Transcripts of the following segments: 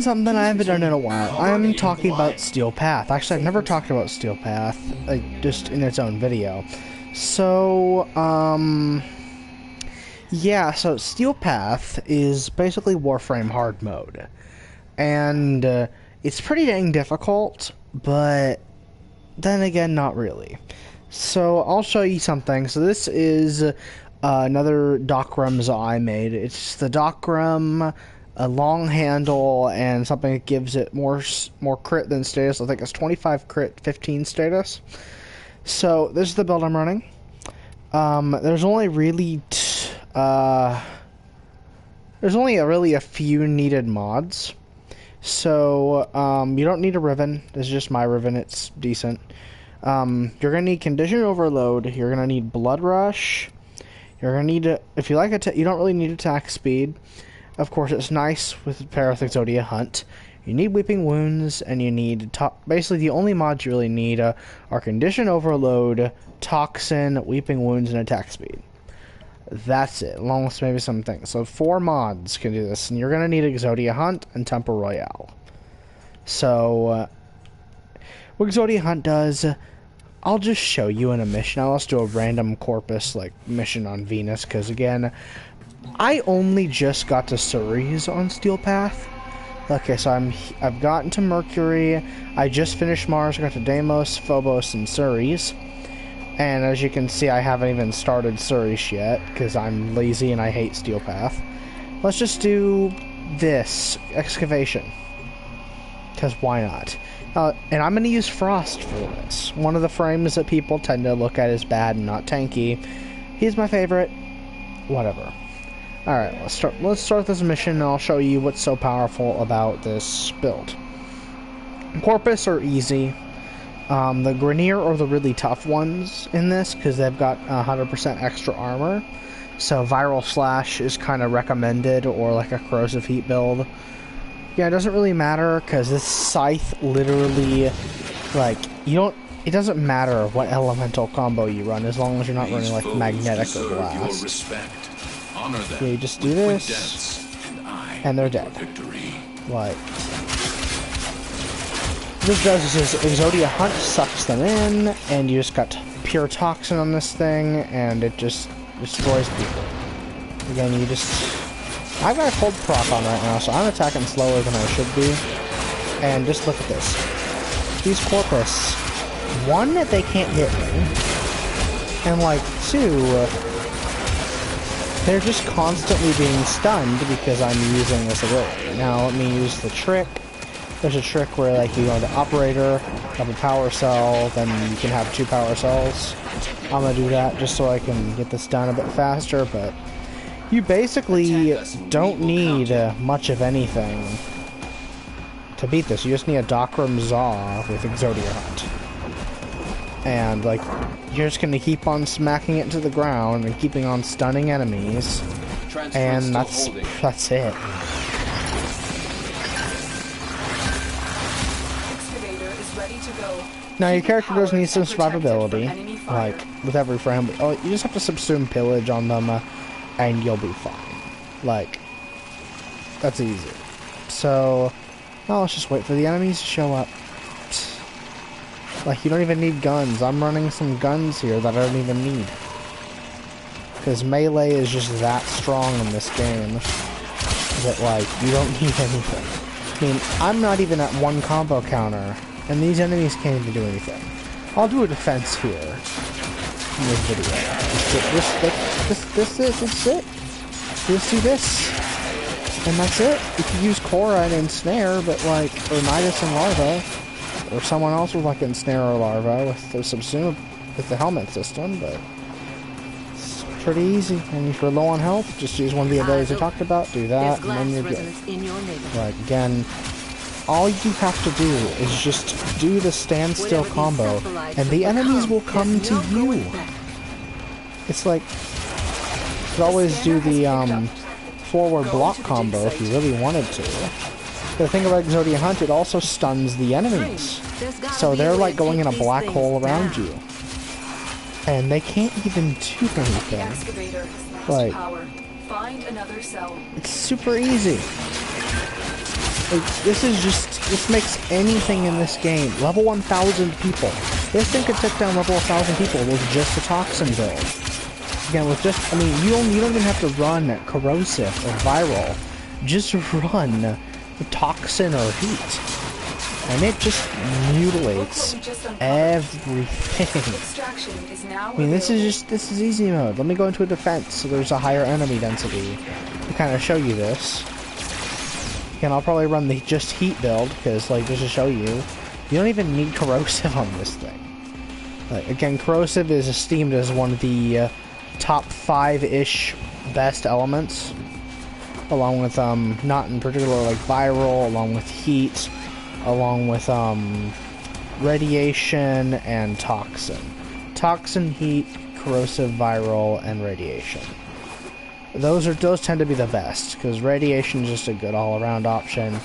Something I haven't done in a while. I'm talking about Steel Path. Actually, I've never talked about Steel Path, like, just in its own video. So, yeah, so Steel Path is basically Warframe hard mode. And, it's pretty dang difficult, but then again, not really. So, I'll show you something. So this is another Docrum I made. It's the Docrum, a long handle, and something that gives it more crit than status. I think it's 25 crit, 15 status. So this is the build I'm running. There's only really a few needed mods. So you don't need a Riven. This is just my Riven. It's decent. You're gonna need Condition Overload. You're gonna need Blood Rush. You're gonna need if you like it, you don't really need attack speed. Of course, it's nice with pair with Exodia Hunt. You need Weeping Wounds, and you need basically the only mods you really need are Condition Overload, Toxin, Weeping Wounds, and attack speed. That's it, along with maybe some things. So 4 mods can do this, and you're gonna need Exodia Hunt and Temple Royale. So what Exodia Hunt does, I'll just show you in a mission. I'll just do a random Corpus like mission on Venus, because again, I only just got to Ceres on Steel Path. Okay, so I've gotten to Mercury. I just finished Mars. I got to Deimos, Phobos, and Ceres. And as you can see, I haven't even started Ceres yet because I'm lazy and I hate Steel Path. Let's just do this excavation, because why not? And I'm going to use Frost for this. One of the frames that people tend to look at as bad and not tanky. He's my favorite. Whatever. Alright, let's start this mission, and I'll show you what's so powerful about this build. Corpus are easy. The Grineer are the really tough ones in this, because they've got 100% extra armor. So Viral Slash is kind of recommended, or like a Corrosive Heat build. Yeah, it doesn't really matter, because this Scythe literally, like, it doesn't matter what elemental combo you run, as long as you're not running like Magnetic or Glass. Yeah, you just do this, and they're dead. Like, this does is Exodia Hunt sucks them in, and you just got pure toxin on this thing, and it just destroys people. Again, I've got a cold proc on right now, so I'm attacking slower than I should be. And just look at this. These Corpus, 1, they can't hit me, and like 2, they're just constantly being stunned because I'm using this ability. Now let me use the trick. There's a trick where like you go into Operator, have a power cell, then you can have 2 power cells. I'm gonna do that just so I can get this done a bit faster, but you basically don't need much of anything to beat this. You just need a Docrum Zaw with Exodia Hunt. And like, you're just gonna keep on smacking it to the ground and keeping on stunning enemies, and that's it. Now your character does need some survivability, like with every frame. But, you just have to subsume pillage on them, and you'll be fine. Like, that's easy. So now let's just wait for the enemies to show up. Like, you don't even need guns. I'm running some guns here that I don't even need. Because melee is just that strong in this game that, like, you don't need anything. I mean, I'm not even at 1 combo counter, and these enemies can't even do anything. I'll do a defense here in this video. This it. You just do this. And that's it. You can use Cora and Ensnare, but, like, or Nidus and Larva. Or someone else with like Ensnare or Larva with the subsume with the helmet system, but it's pretty easy. And if you're low on health, just use one of the abilities I talked about, do that, and then you're good. Like, again, all you have to do is just do the standstill combo, and the enemies will come to you. It's like, you could always do the forward block combo if you really wanted to. The thing about Exodia Hunt, it also stuns the enemies. So they're like going in a black hole around you. And they can't even do anything. Like, it's super easy. Like, this makes anything in this game. Level 1,000 people. This thing could take down level 1,000 people with just a toxin build. Again, with just, I mean, you don't even have to run corrosive or viral. Just run toxin or heat. And it just mutilates everything. I mean, this is easy mode. Let me go into a defense so there's a higher enemy density to kind of show you this. Again, I'll probably run the just heat build, because, like, just to show you, you don't even need corrosive on this thing. Like, again, corrosive is esteemed as one of the top 5-ish best elements, along with, not in particular, like, viral, along with heat, along with, radiation and toxin. Toxin, heat, corrosive, viral, and radiation. Those tend to be the best, because radiation is just a good all-around option.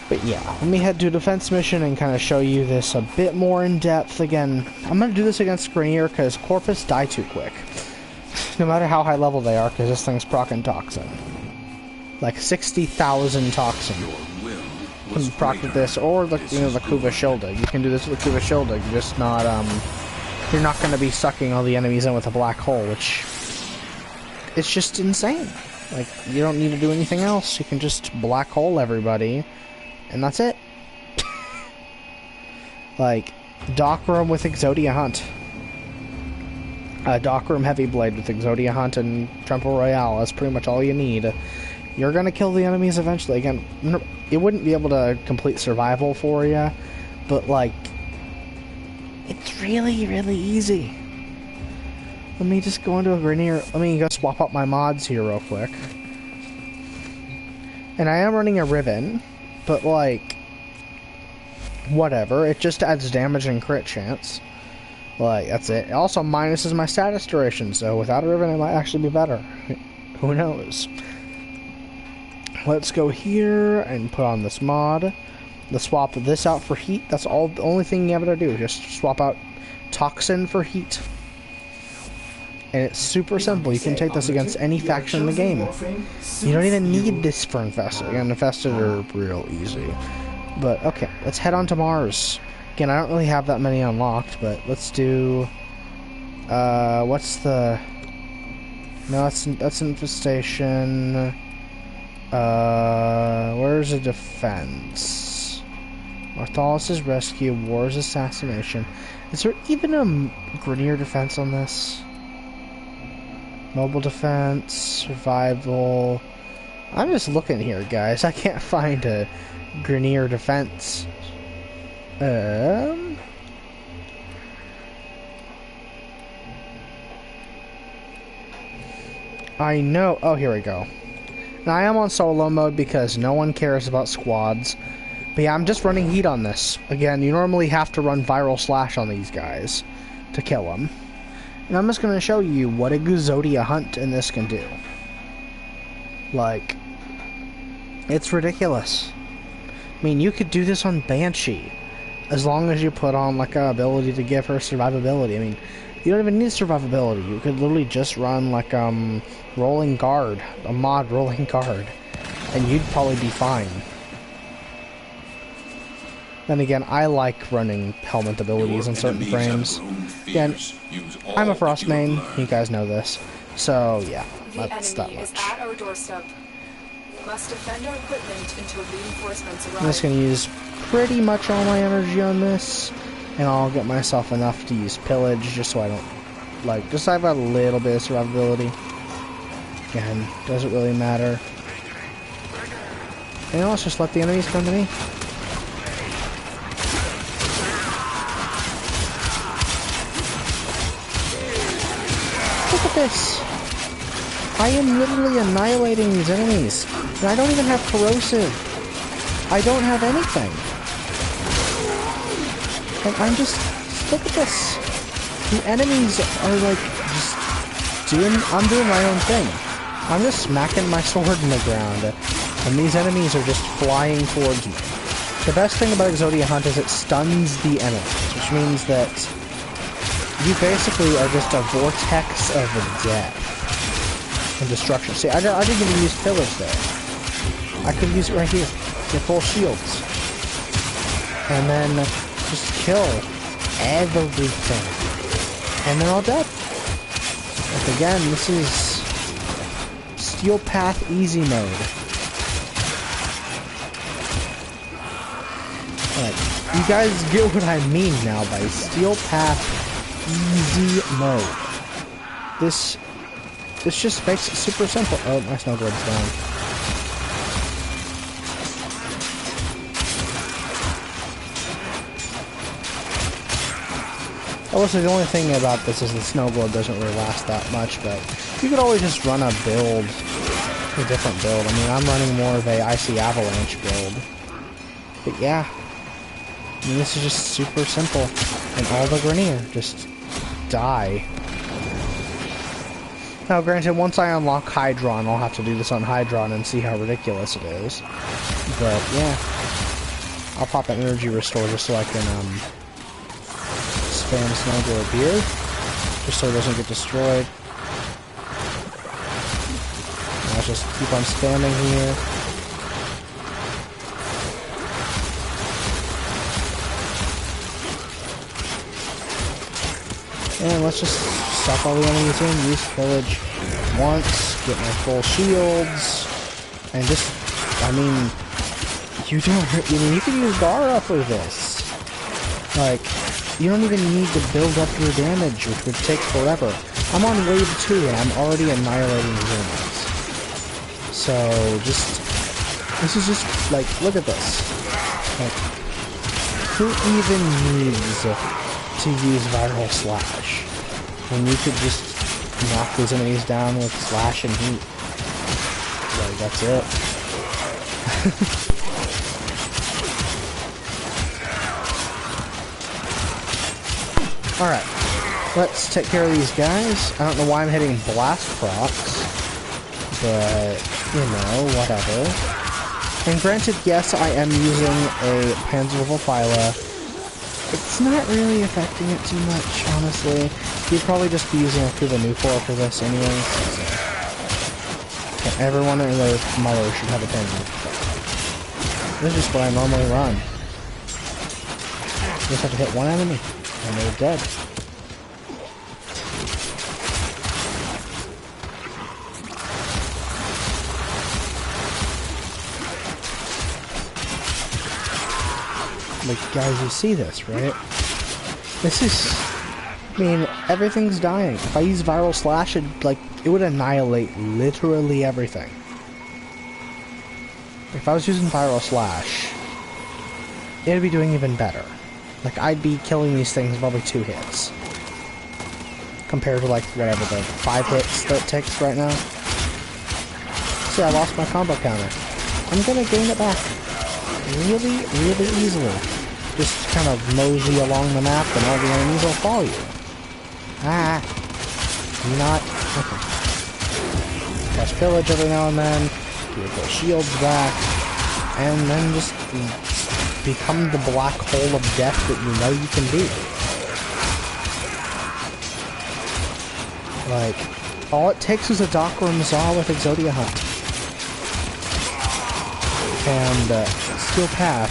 But yeah, let me head to a defense mission and kind of show you this a bit more in depth. Again, I'm going to do this against Grenier, because Corpus die too quick. No matter how high level they are, because this thing's procking toxin. Like 60,000 toxin. You can proc with this, or the, you know, the Kuva Shilda. You can do this with the Kuva Shilda, you're just not, you're not going to be sucking all the enemies in with a black hole, which... it's just insane. Like, you don't need to do anything else. You can just black hole everybody, and that's it. Like, Dock Room with Exodia Hunt. Dock Room Heavy Blade with Exodia Hunt and Temple Royale. That's pretty much all you need. You're gonna kill the enemies eventually. Again, it wouldn't be able to complete survival for you, but, like, it's really, really easy. Let me just go into a Grenier. Let me go swap out my mods here real quick. And I am running a Riven, but, like, whatever. It just adds damage and crit chance. Like, that's it. It also minuses my status duration, so without a Riven it might actually be better. Who knows? Let's go here and put on this mod. Let's swap this out for heat. That's all. The only thing you have to do. Just swap out toxin for heat. And it's super simple. You can take this against any faction in the game. You don't even need this for Infested. Again, Infested are real easy. But, okay, let's head on to Mars. Again, I don't really have that many unlocked, but let's do... what's the... No, that's Infestation. Where's the defense? Marthalis' rescue, War's assassination. Is there even a Grenier defense on this? Mobile defense, survival. I'm just looking here, guys. I can't find a Grenier defense. I know. Oh, here we go. Now, I am on solo mode because no one cares about squads. But yeah, I'm just running heat on this. Again, you normally have to run viral slash on these guys to kill them. And I'm just going to show you what Exodia Hunt in this can do. Like, it's ridiculous. I mean, you could do this on Banshee, as long as you put on, like, an ability to give her survivability. I mean, you don't even need survivability. You could literally just run, like, Rolling Guard, a mod Rolling Guard, and you'd probably be fine. Then again, I like running helmet abilities in certain frames. Again, I'm a Frost main, you guys know this. So, yeah, that's that much. Must defend our equipment until reinforcements arrive. I'm just going to use pretty much all my energy on this, and I'll get myself enough to use Pillage, just so I don't, like, just so I have a little bit of survivability. Again, doesn't really matter. And let's just let the enemies come to me. Look at this! I am literally annihilating these enemies. And I don't even have corrosive. I don't have anything. And I'm just... look at this. The enemies are like... just doing... I'm doing my own thing. I'm just smacking my sword in the ground. And these enemies are just flying towards me. The best thing about Exodia Hunt is it stuns the enemies. Which means that... you basically are just a vortex of death. And destruction. See, I didn't even use pillars there. I could use it right here. get full shields. And then just kill everything. And they're all dead. Like again, this is Steel Path Easy Mode. Like, you guys get what I mean now by Steel Path Easy Mode. This just makes it super simple. Oh, my snow globe's down. Also, the only thing about this is the snow globe doesn't really last that much, but you could always just run a build, a different build. I mean, I'm running more of a Icy Avalanche build. But yeah, I mean, this is just super simple. And all the Grenier just die. Now, granted, once I unlock Hydron, I'll have to do this on Hydron and see how ridiculous it is. But yeah, I'll pop an energy restore just so I can spam Snow Globe here, just so it doesn't get destroyed. And I'll just keep on spamming here. And let's just suck all the enemies in, use pillage once, get my full shields, and just, I mean, you can use Gara for this. Like, you don't even need to build up your damage, which would take forever. I'm on wave 2 and I'm already annihilating humans. So, this is just, like, look at this. Like, who even needs to use Viral Slash when you could just knock these enemies down with Slash and Heat? Like, that's it. Alright, let's take care of these guys. I don't know why I'm hitting Blast Procs, but, you know, whatever. And granted, yes, I am using a Panzerwolf. It's not really affecting it too much, honestly. You'd probably just be using a Kuva Nucor for this anyway. So. Everyone and their mother should have a Panzerwolf. This is just what I normally run. You just have to hit one enemy. And they're dead. Like, guys, you see this, right? This is... I mean, everything's dying. If I use Viral Slash, it would annihilate literally everything. If I was using Viral Slash, it'd be doing even better. Like, I'd be killing these things probably 2 hits. Compared to, like, whatever, the 5 hits that it takes right now. See, I lost my combo counter. I'm gonna gain it back. Really, really easily. Just kind of mosey along the map and all the enemies will follow you. Ah! You not? Okay. Catch pillage every now and then. Get your shields back. And then just... become the black hole of death that you know you can be. Like, all it takes is a Doc or a Mazal with Exodia Hunt. And Steel Path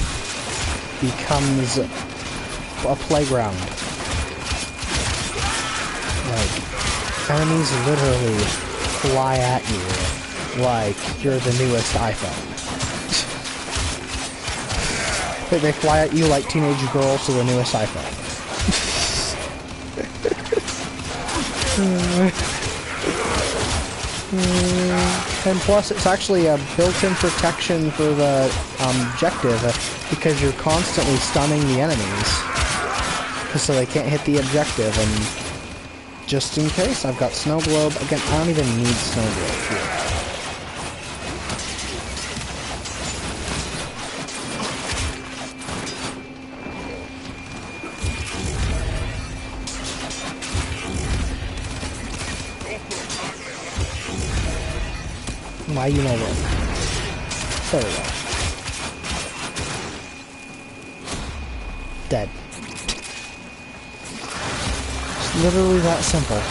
becomes a playground. Like, enemies literally fly at you like you're the newest iPhone. They fly at you like teenage girls to the newest iPhone. And plus, it's actually a built-in protection for the objective, because you're constantly stunning the enemies, so they can't hit the objective. And just in case, I've got Snow Globe. Again, I don't even need Snow Globe here. Why, you know what? Very well. Dead. It's literally that simple.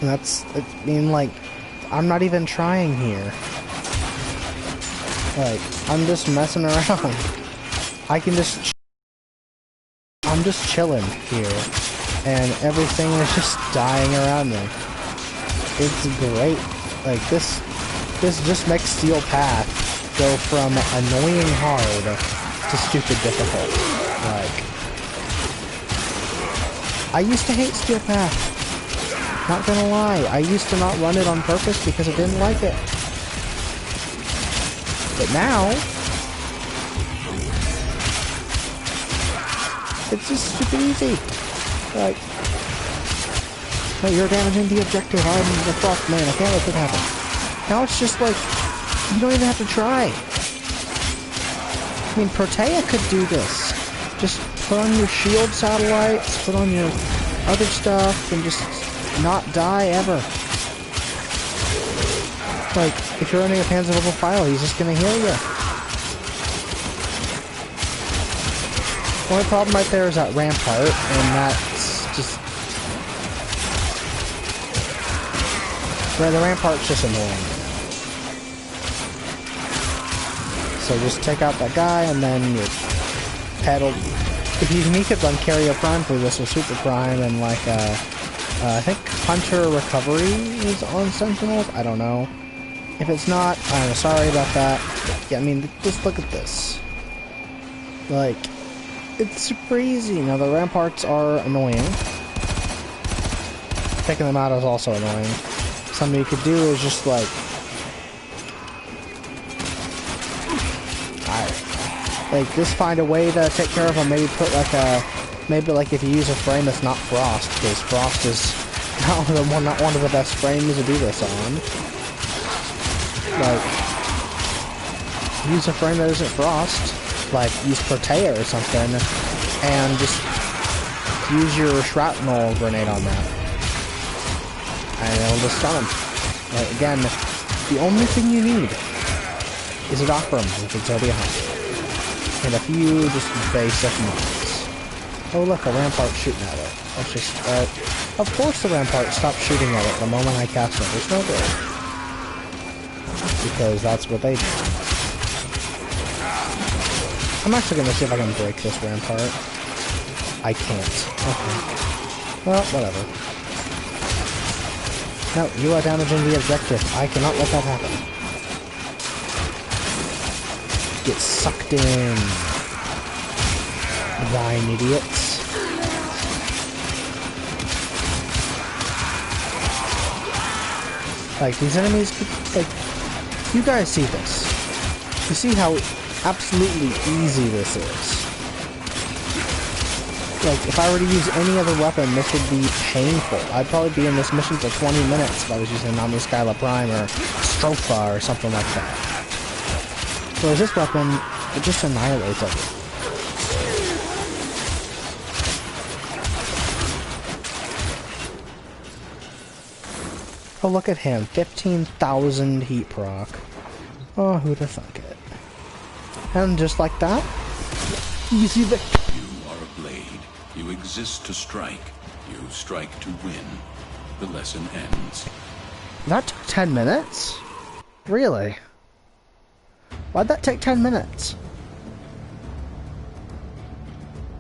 And that's, I mean, like, I'm not even trying here. Like, I'm just messing around. I'm just chilling here, and everything is just dying around me. It's great. Like, this just makes Steel Path go from annoying hard to stupid difficult. Like, I used to hate Steel Path. Not gonna lie, I used to not run it on purpose because I didn't like it. But now, it's just stupid easy. Like, hey, you're damaging the objective. I'm the fuck, man. I can't let that happen. Now it's just like, you don't even have to try. I mean, Protea could do this. Just put on your shield satellites, put on your other stuff, and just not die ever. Like, if you're running a Panzer level file, he's just gonna heal you. The only problem right there is that Rampart, and that's just... Well, the Rampart's just annoying. So just take out that guy, and then you pedal... If he could run Carrier Prime through this with Super Prime, and like, I think Hunter Recovery is on Sentinels? I don't know. If it's not, I'm sorry about that. But, yeah, I mean, just look at this. Like, it's super easy. Now, the Ramparts are annoying. Taking them out is also annoying. Something you could do is just, like... just find a way to take care of them. Maybe put, like, a... Maybe, like, if you use a frame that's not Frost, because Frost is not one of the best frames to do this on. Like, use a frame that isn't Frost. Like, use Protea or something, and just use your shrapnel grenade on that. And it'll just stun them. Like, again, the only thing you need is a Warframe with Exodia Hunt. And a few just basic mods. Oh look, a Rampart shooting at it. Let's just, of course the Rampart stopped shooting at it the moment I cast it. There's no way. Because that's what they do. I'm actually gonna see if I can break this Rampart. I can't. Okay. Well, whatever. No, you are damaging the objective. I cannot let that happen. Get sucked in. Thine idiots. Like, these enemies, like, you guys see this. You see how absolutely easy this is. Like, if I were to use any other weapon, this would be painful. I'd probably be in this mission for 20 minutes if I was using Nami Skyla Prime or Stropha or something like that. Whereas this weapon, it just annihilates everything. Oh, look at him. 15,000 heat proc. Oh, who'd have thunk it? And just like that, easy victory. You are a blade. You exist to strike. You strike to win. The lesson ends. That took 10 minutes? Really? Why'd that take 10 minutes?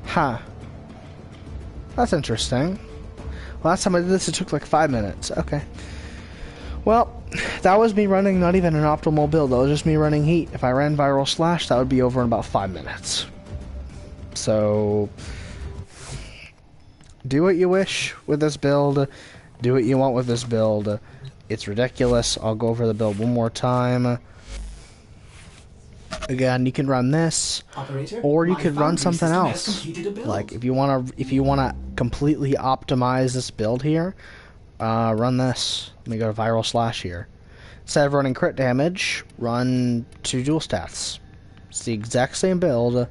Huh. That's interesting. Last time I did this, it took like 5 minutes. Okay. Well, that was me running not even an optimal build. That was just me running heat. If I ran Viral Slash, that would be over in about 5 minutes. So, do what you wish with this build. Do what you want with this build. It's ridiculous. I'll go over the build one more time. Again, you can run this, Operator, or you could run foundry something system has else. completed a build. Like if you wanna completely optimize this build here, run this. Let me go to Viral Slash here. Instead of running crit damage, run 2 dual stats. It's the exact same build.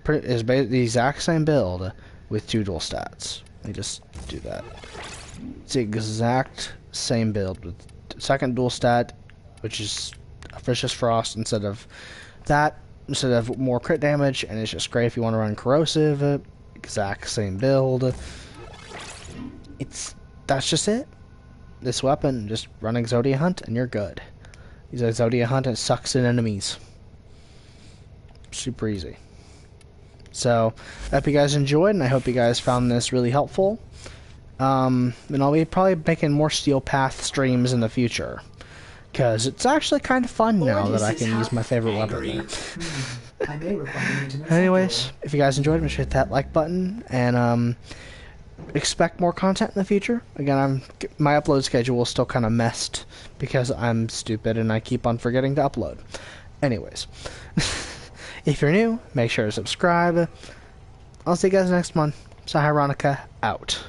Is the exact same build with 2 dual stats. Let me just do that. It's the exact same build with second dual stat, which is Vicious Frost instead of more crit damage, and it's just great if you want to run corrosive. Exact same build. That's just it. This weapon, just run Exodia Hunt and you're good. He's a Zodiac hunt and sucks in enemies. Super easy. So, I hope you guys enjoyed, and I hope you guys found this really helpful. And I'll be probably making more Steel Path streams in the future. Because it's actually kind of fun now that I can use my favorite weapon there. I may require maintenance. Anyways, if you guys enjoyed, make sure to hit that like button, and expect more content in the future. Again, my upload schedule is still kind of messed because I'm stupid and I keep on forgetting to upload. Anyways, if you're new, make sure to subscribe. I'll see you guys next month. Sahironica out.